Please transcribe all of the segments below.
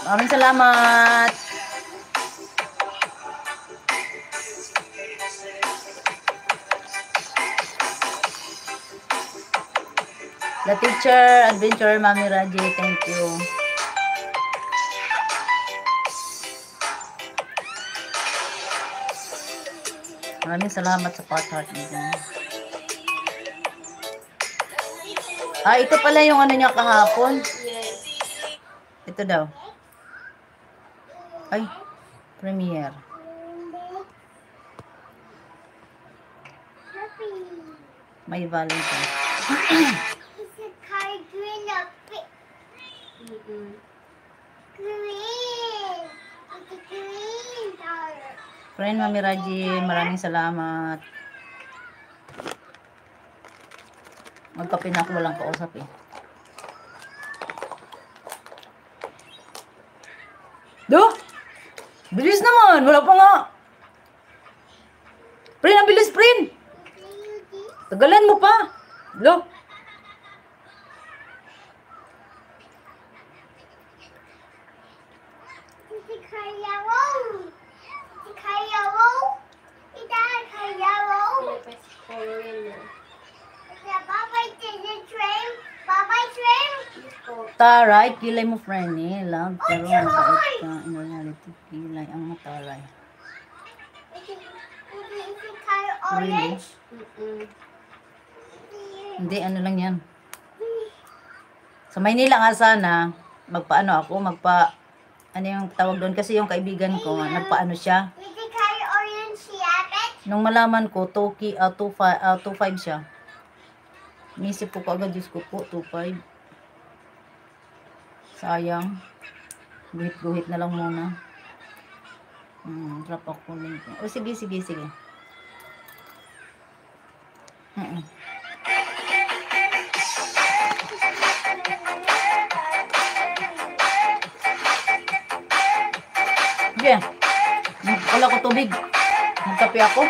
Maraming salamat. The Teacher Adventure, Mami Raji, thank you. Maraming salamat sa part-heart niyo. Ito pala yung ano niya kahapon. Ito daw. Ay, premiere. May Valentine. Friend Mami Raji, maraming salamat. Magkape na ako, walang kausap eh. Do! Bilis naman! Wala pa nga! Friend, ang bilis, friend! Tagalan mo pa! Do! Taray, kilay mo friend eh. Love, pero mabait ka. In reality, kilay ang mataray. Really? Hindi, ano lang yan. Sa Maynila nga sana, magpaano ako, ano yung tawag doon? Kasi yung kaibigan ko, nagpaano siya. Nung malaman ko, 2.5 siya. Inisip ko agad, Diyos ko po, 2.5. Sayang. Guhit-guhit na lang muna. Drop ako link. O sige. Yeah. Wala ko tubig. Magkape ako.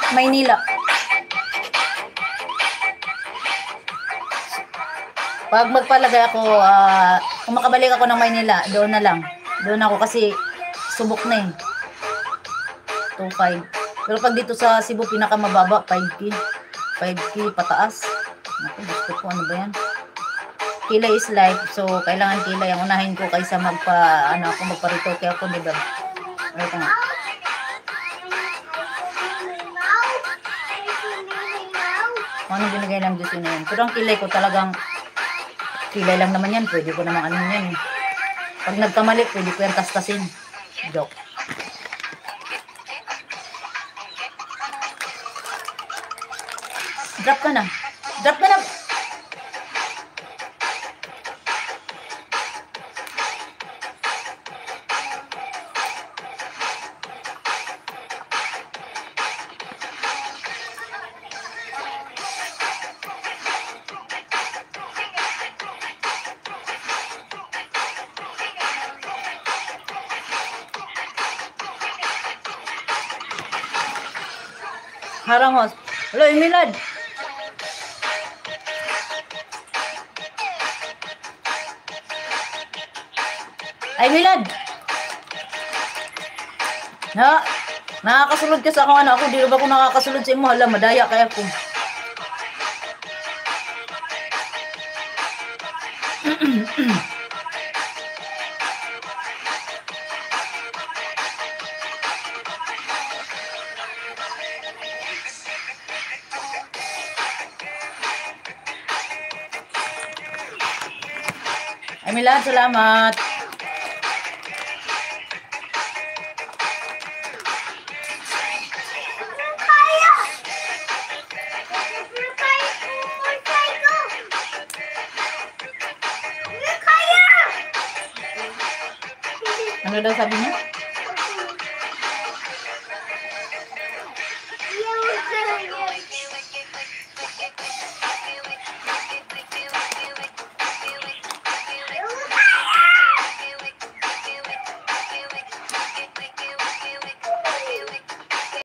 Maynila. Pag magpalagay ako, kung makabalik ako ng Maynila, doon na lang. Doon ako kasi subok na eh. 2.5. Pero pag dito sa Cebu, pinakamababa, 5K. 5K pataas. Naku, gusto ko, ano ba yan? Kilay is life. So, kailangan kilay ang unahin ko kaysa magparitoke ako, diba? Ito nga. Ano binigay lang Diyos yun na yun. Pero ang kilay ko talagang, kilay lang naman yan. Pwede ko namang ano yan. Pag nagkamali, pwede ko yan tastasin. Joke. Drop ka na. Harangos. Hello, Emilad. Ay, Milad. Nakakasulod ka sa akong anak ako. Di ba ako nakakasulod sa imo? Hala, madaya kaya ko. Ay, Milad, salamat. Ano daw sabi niya?